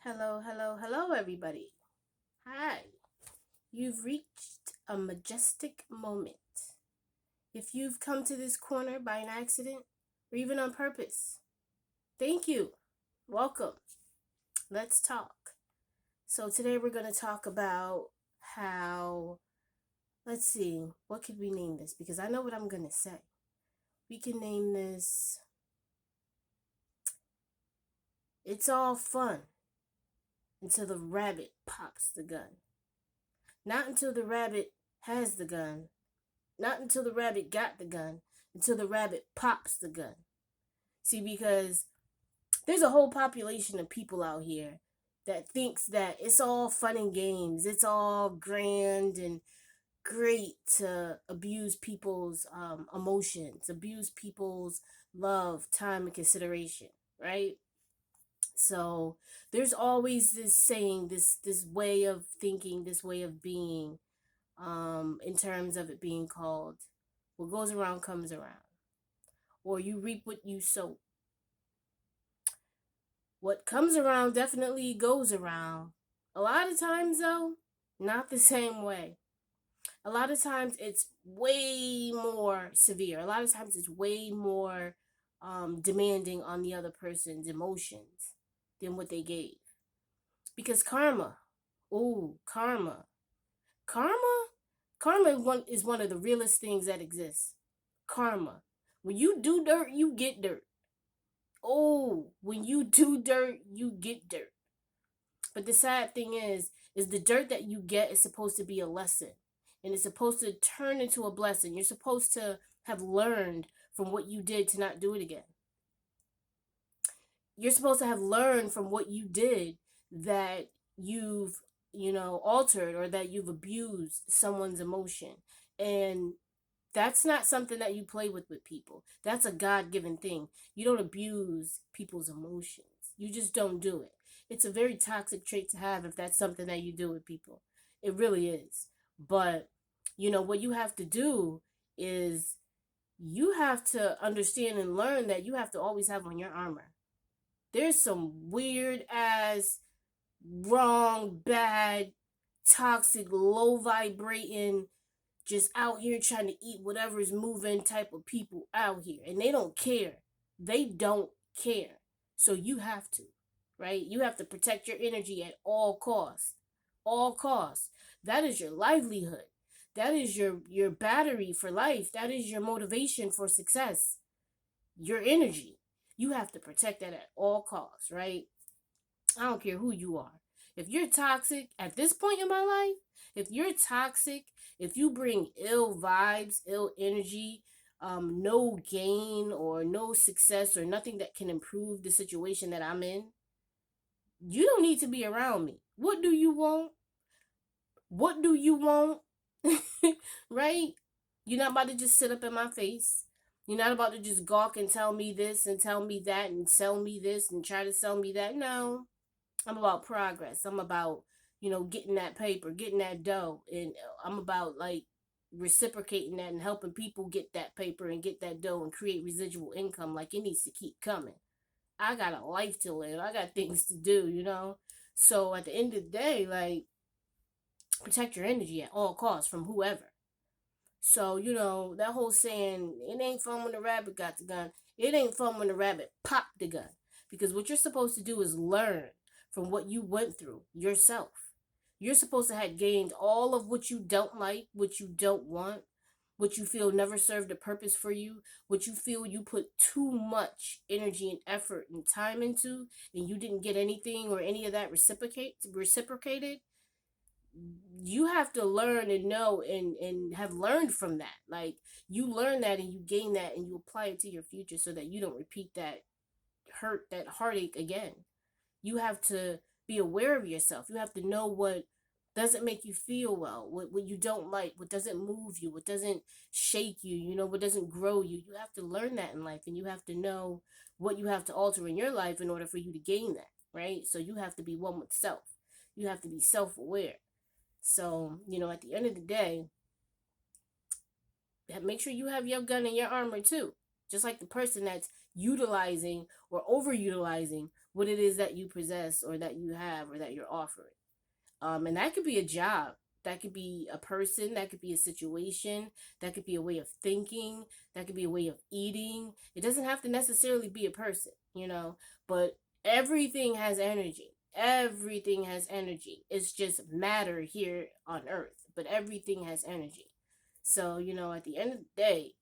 Hello, hello, hello, everybody. Hi. You've reached a majestic moment. If you've come to this corner by an accident or even on purpose, thank you. Welcome. Let's talk. So, today we're going to talk about how, let's see, what could we name this? Because I know what I'm going to say. We can name this, It's All Fun Until the Rabbit Pops the Gun. Not until the rabbit has the gun. Not until the rabbit got the gun, until the rabbit pops the gun. See, because there's a whole population of people out here that thinks that it's all fun and games, it's all grand and great to abuse people's emotions, abuse people's love, time, and consideration, right? So there's always this saying, this way of thinking, this way of being, in terms of it being called what goes around comes around, or you reap what you sow. What comes around definitely goes around. A lot of times, though, not the same way. A lot of times it's way more severe. A lot of times it's way more demanding on the other person's emotions than what they gave. Because karma, oh, karma, is one of the realest things that exists. Karma. When you do dirt, you get dirt. Oh, when you do dirt, you get dirt. But the sad thing is the dirt that you get is supposed to be a lesson. And it's supposed to turn into a blessing. You're supposed to have learned from what you did to not do it again. You're supposed to have learned from what you did that you've, altered or that you've abused someone's emotion. And that's not something that you play with people. That's a God-given thing. You don't abuse people's emotions. You just don't do it. It's a very toxic trait to have if that's something that you do with people. It really is. But, what you have to do is you have to understand and learn that you have to always have on your armor. There's some weird ass, wrong, bad, toxic, low vibrating, just out here trying to eat whatever's moving type of people out here. And they don't care. They don't care. So you have to, right? You have to protect your energy at all costs. All costs. That is your livelihood. That is your battery for life. That is your motivation for success. Your energy. You have to protect that at all costs, right? I don't care who you are. If you're toxic at this point in my life, if you're toxic, if you bring ill vibes, ill energy, no gain or no success or nothing that can improve the situation that I'm in, you don't need to be around me. What do you want? What do you want? Right? You're not about to just sit up in my face. You're not about to just gawk and tell me this and tell me that and sell me this and try to sell me that. No. I'm about progress. I'm about, getting that paper, getting that dough. And I'm about like reciprocating that and helping people get that paper and get that dough and create residual income. Like it needs to keep coming. I got a life to live. I got things to do. So at the end of the day, like protect your energy at all costs from whoever. So, that whole saying, it ain't fun when the rabbit got the gun. It ain't fun when the rabbit popped the gun. Because what you're supposed to do is learn from what you went through yourself. You're supposed to have gained all of what you don't like, what you don't want, what you feel never served a purpose for you, what you feel you put too much energy and effort and time into, and you didn't get anything or any of that reciprocated. You have to learn and know and have learned from that. Like you learn that and you gain that and you apply it to your future so that you don't repeat that that heartache again. You have to be aware of yourself. You have to know what doesn't make you feel well, what you don't like, what doesn't move you, what doesn't shake you, what doesn't grow you. You have to learn that in life and you have to know what you have to alter in your life in order for you to gain that, right? So you have to be one with self. You have to be self-aware. So, at the end of the day, make sure you have your gun and your armor too. Just like the person that's utilizing or overutilizing what it is that you possess or that you have or that you're offering. And that could be a job, that could be a person, that could be a situation, that could be a way of thinking, that could be a way of eating. It doesn't have to necessarily be a person, but everything has energy. Everything has energy. It's just matter here on earth, but everything has energy. So, at the end of the day,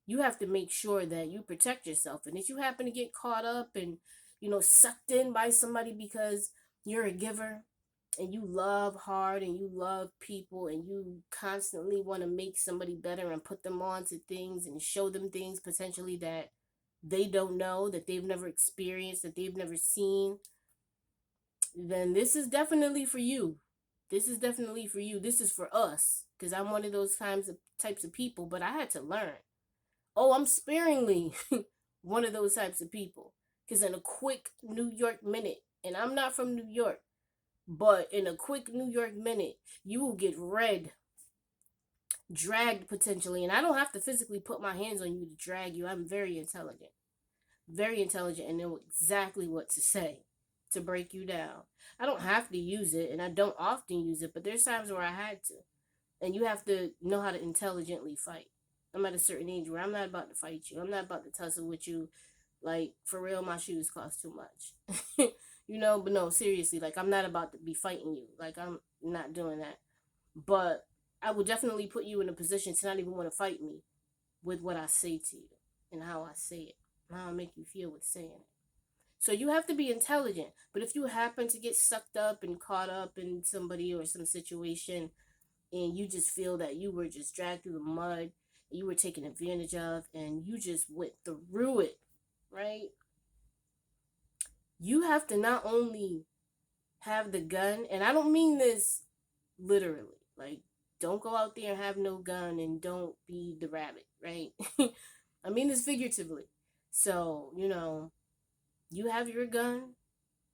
you have to make sure that you protect yourself. And if you happen to get caught up and, sucked in by somebody because you're a giver, and you love hard and you love people and you constantly want to make somebody better and put them on to things and show them things potentially that they don't know, that they've never experienced, that they've never seen, then this is definitely for you. This is definitely for you. This is for us, because I'm one of those types of people, but I had to learn. Oh, I'm sparingly one of those types of people, because in a quick New York minute, and I'm not from New York, but in a quick New York minute, you will get dragged potentially. And I don't have to physically put my hands on you to drag you. I'm very intelligent, and know exactly what to say to break you down. I don't have to use it, and I don't often use it, but there's times where I had to. And you have to know how to intelligently fight. I'm at a certain age where I'm not about to fight you. I'm not about to tussle with you. Like, for real, my shoes cost too much. But no, seriously, like, I'm not about to be fighting you. Like, I'm not doing that. But I would definitely put you in a position to not even want to fight me with what I say to you and how I say it, and how I make you feel with saying it. So you have to be intelligent. But if you happen to get sucked up and caught up in somebody or some situation, and you just feel that you were just dragged through the mud, you were taken advantage of, and you just went through it, right? You have to not only have the gun, and I don't mean this literally, like, don't go out there and have no gun and don't be the rabbit, right? I mean this figuratively. So, you have your gun.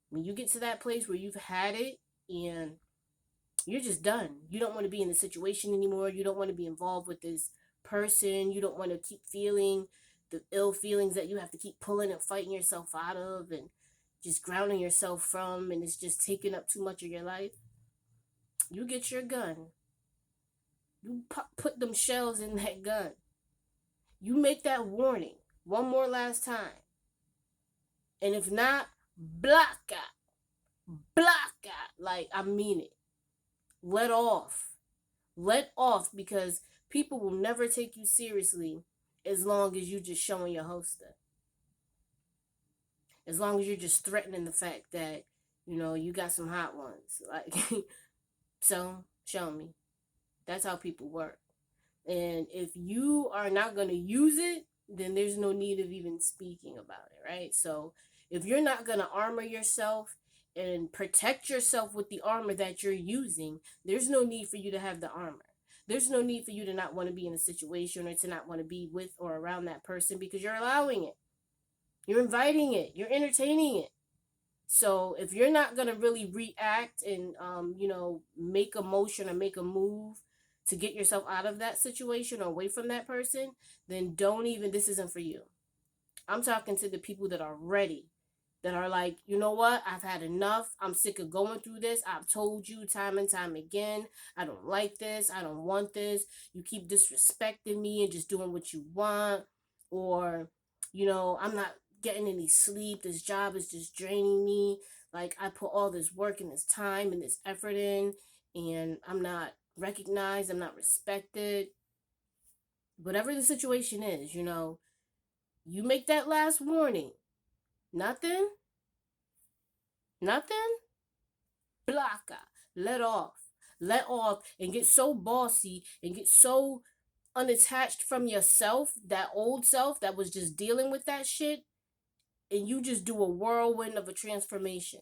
When you get to that place where you've had it and you're just done, you don't want to be in the situation anymore. You don't want to be involved with this person. You don't want to keep feeling the ill feelings that you have to keep pulling and fighting yourself out of and just grounding yourself from, and it's just taking up too much of your life. You get your gun. You put them shells in that gun. You make that warning one more last time. And if not, block out. Block out. Like, I mean it. Let off. Let off, because people will never take you seriously as long as you just showing your hostess. As long as you're just threatening the fact that, you got some hot ones. Like, so, show me. That's how people work. And if you are not going to use it, then there's no need of even speaking about it, right? So if you're not going to armor yourself and protect yourself with the armor that you're using, there's no need for you to have the armor. There's no need for you to not want to be in a situation or to not want to be with or around that person, because you're allowing it. You're inviting it. You're entertaining it. So if you're not going to really react and, make a motion or make a move to get yourself out of that situation or away from that person, then this isn't for you. I'm talking to the people that are ready, that are like, you know what? I've had enough. I'm sick of going through this. I've told you time and time again, I don't like this. I don't want this. You keep disrespecting me and just doing what you want. Or, I'm not getting any sleep. This job is just draining me. Like, I put all this work and this time and this effort in, and I'm not recognized. I'm not respected. Whatever the situation is, you make that last warning. Nothing? Block out. Let off. Let off and get so bossy and get so unattached from yourself, that old self that was just dealing with that shit, and you just do a whirlwind of a transformation.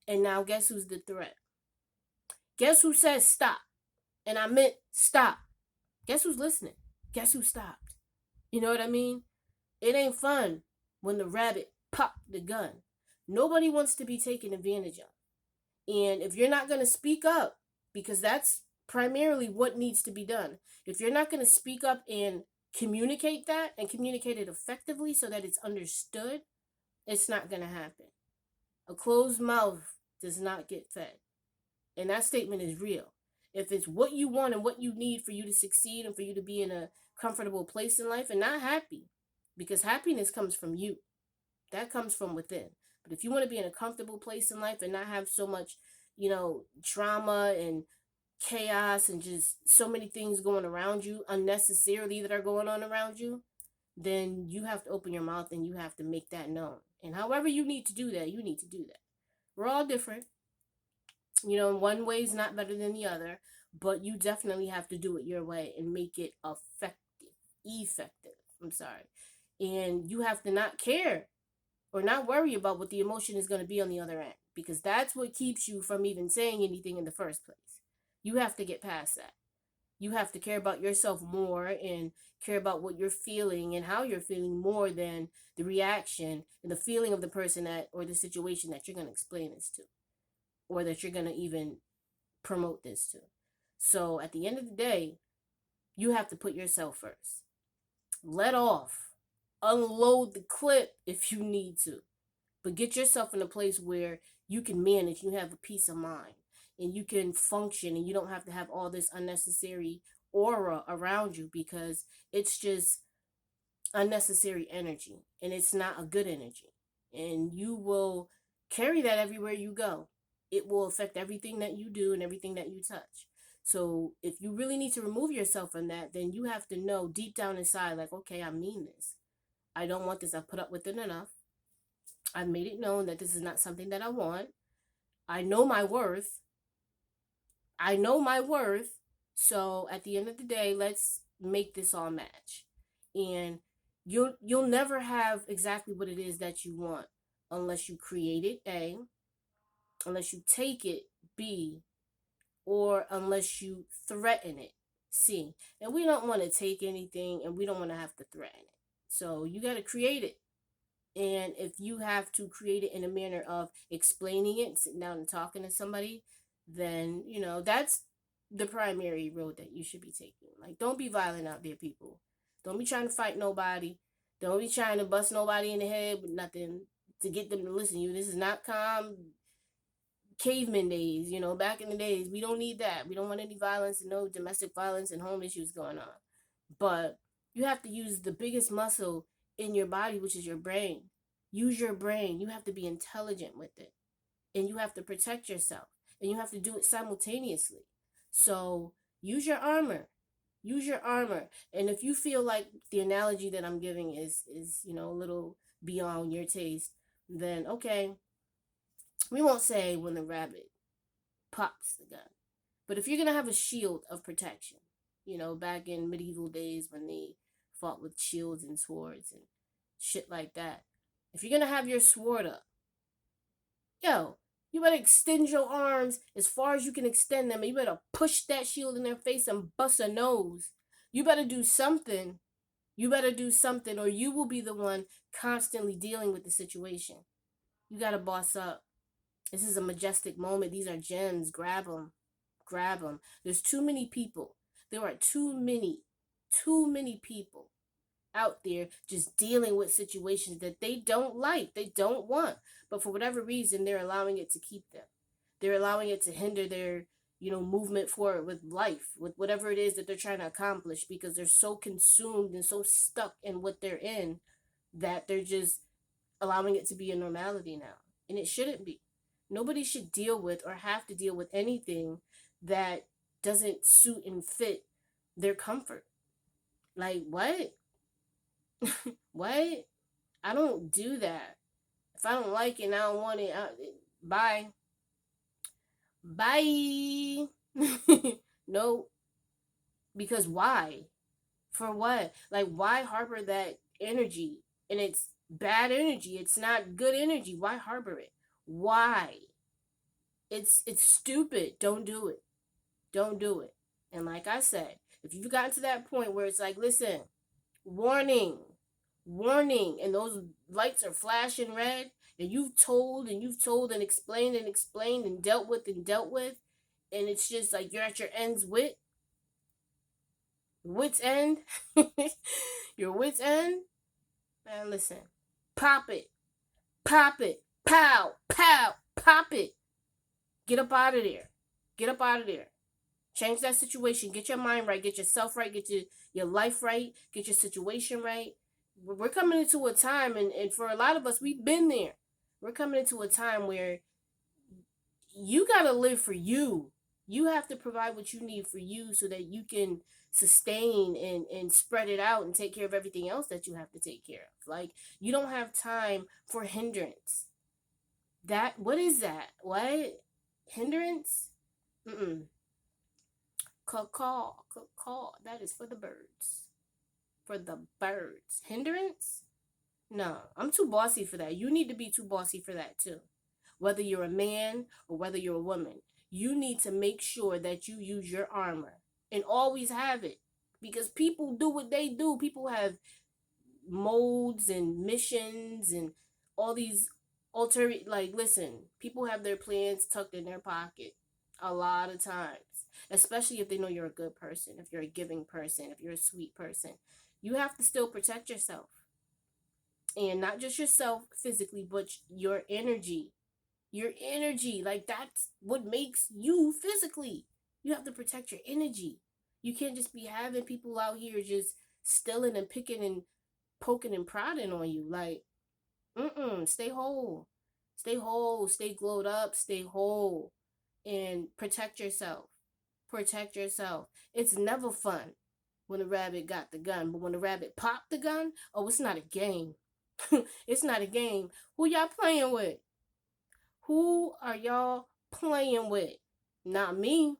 And now guess who's the threat? Guess who says stop? And I meant stop. Guess who's listening? Guess who stopped? You know what I mean? It ain't fun when the rabbit popped the gun. Nobody wants to be taken advantage of. And if you're not going to speak up, because that's primarily what needs to be done. If you're not going to speak up and communicate that and communicate it effectively so that it's understood, it's not going to happen. A closed mouth does not get fed. And that statement is real. If it's what you want and what you need for you to succeed and for you to be in a comfortable place in life and not happy, because happiness comes from you, that comes from within. But if you want to be in a comfortable place in life and not have so much, drama and chaos and just so many things going around you unnecessarily that are going on around you, then you have to open your mouth and you have to make that known. And however you need to do that, you need to do that. We're all different. One way is not better than the other, but you definitely have to do it your way and make it effective. I'm sorry. And you have to not care or not worry about what the emotion is going to be on the other end, because that's what keeps you from even saying anything in the first place. You have to get past that. You have to care about yourself more and care about what you're feeling and how you're feeling more than the reaction and the feeling of the person that or the situation that you're going to explain this to, or that you're going to even promote this to. So at the end of the day, you have to put yourself first. Let off. Unload the clip if you need to. But get yourself in a place where you can manage, you have a peace of mind, and you can function, and you don't have to have all this unnecessary aura around you, because it's just unnecessary energy and it's not a good energy. And you will carry that everywhere you go. It will affect everything that you do and everything that you touch. So if you really need to remove yourself from that, then you have to know deep down inside, like, okay, I mean this. I don't want this. I've put up with it enough. I've made it known that this is not something that I want. I know my worth. I know my worth. So at the end of the day, let's make this all match. And you'll never have exactly what it is that you want unless you create it, A, unless you take it, B, or unless you threaten it, C. And we don't want to take anything and we don't want to have to threaten it. So you got to create it. And if you have to create it in a manner of explaining it, sitting down and talking to somebody, then, that's the primary road that you should be taking. Like, don't be violent out there, people. Don't be trying to fight nobody. Don't be trying to bust nobody in the head with nothing to get them to listen to you. This is not calm caveman days, back in the days. We don't need that. We don't want any violence and no domestic violence and home issues going on. But you have to use the biggest muscle in your body, which is your brain. Use your brain. You have to be intelligent with it. And you have to protect yourself. And you have to do it simultaneously. So use your armor. Use your armor. And if you feel like the analogy that I'm giving is a little beyond your taste, then okay, we won't say when the rabbit pops the gun. But if you're going to have a shield of protection, back in medieval days when they fought with shields and swords and shit like that, if you're going to have your sword up, you better extend your arms as far as you can extend them, and you better push that shield in their face and bust a nose. You better do something. You better do something, or you will be the one constantly dealing with the situation. You got to boss up. This is a majestic moment. These are gems. Grab them. Grab them. There's too many people. There are too many people out there just dealing with situations that they don't like, they don't want, but for whatever reason, they're allowing it to keep them. They're allowing it to hinder their, movement forward with life, with whatever it is that they're trying to accomplish, because they're so consumed and so stuck in what they're in that they're just allowing it to be a normality now. And it shouldn't be. Nobody should deal with or have to deal with anything that doesn't suit and fit their comfort. Like, what? What? I don't do that. If I don't like it and I don't want it, bye. Bye. No, because why? For what? Like, why harbor that energy? And it's bad energy. It's not good energy. Why harbor it? Why? It's stupid. Don't do it. Don't do it. And like I said, if you've gotten to that point where it's like, listen, warning, warning, and those lights are flashing red, and you've told and explained and dealt with, and it's just like you're at your wit's end, your wit's end, man, listen, pop it, pop it, Pow, pow, pop it. Get up out of there. Get up out of there. Change that situation. Get your mind right. Get yourself right. Get your life right. Get your situation right. We're coming into a time, and for a lot of us, we've been there. We're coming into a time where you got to live for you. You have to provide what you need for you so that you can sustain and spread it out and take care of everything else that you have to take care of. Like, you don't have time for hindrance. That, what is that? What? Hindrance? Mm-mm. Caw, caw. That is for the birds. For the birds. Hindrance? No, I'm too bossy for that. You need to be too bossy for that too. Whether you're a man or whether you're a woman, you need to make sure that you use your armor and always have it. Because people do what they do. People have modes and missions and all these like, listen, people have their plans tucked in their pocket a lot of times, especially if they know you're a good person, if you're a giving person, if you're a sweet person. You have to still protect yourself, and not just yourself physically, but your energy. Like, that's what makes you physically. You have to protect your energy. You can't just be having people out here just stealing and picking and poking and prodding on you. Like, stay whole. Stay whole. Stay glowed up. Stay whole. And protect yourself. Protect yourself. It's never fun when a rabbit got the gun, but when a rabbit popped the gun, oh, it's not a game. It's not a game. Who y'all playing with? Who are y'all playing with? Not me.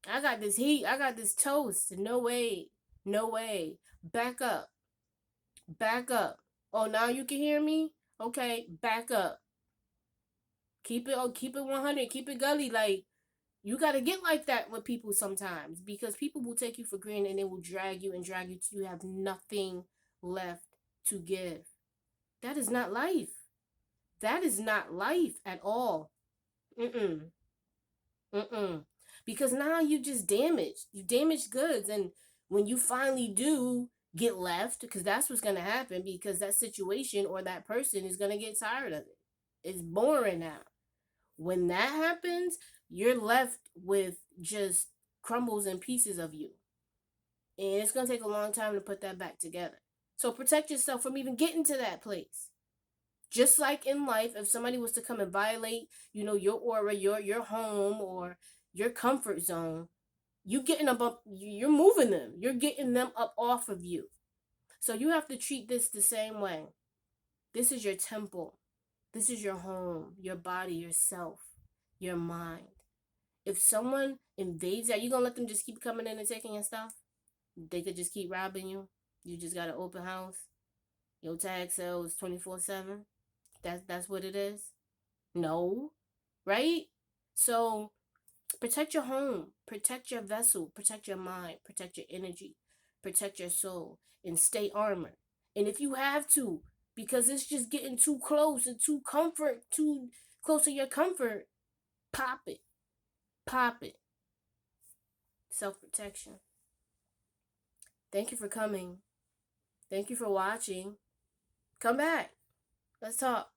I got this heat. I got this toast. No way. No way. Back up. Back up. Oh, now you can hear me? Okay, back up. Keep it 100. Keep it gully. Like, you got to get like that with people sometimes, because people will take you for granted and they will drag you and drag you till you have nothing left to give. That is not life. That is not life at all. Mm-mm. Mm-mm. Because now you just damaged. You damaged goods. And when you finally do get left, because that's what's going to happen, because that situation or that person is going to get tired of it. It's boring now. When that happens, you're left with just crumbles and pieces of you. And it's going to take a long time to put that back together. So protect yourself from even getting to that place. Just like in life, if somebody was to come and violate, your aura, your home, or your comfort zone, you're moving them. You're getting them up off of you. So you have to treat this the same way. This is your temple. This is your home, your body, yourself, your mind. If someone invades that, you gonna let them just keep coming in and taking your stuff? They could just keep robbing you. You just got an open house. Your tag sale is 24/7. That's what it is. No, right? So protect your home, protect your vessel, protect your mind, protect your energy, protect your soul, and stay armored. And if you have to, because it's just getting too close and too close to your comfort, pop it, pop it. Self protection. Thank you for coming. Thank you for watching. Come back. Let's talk.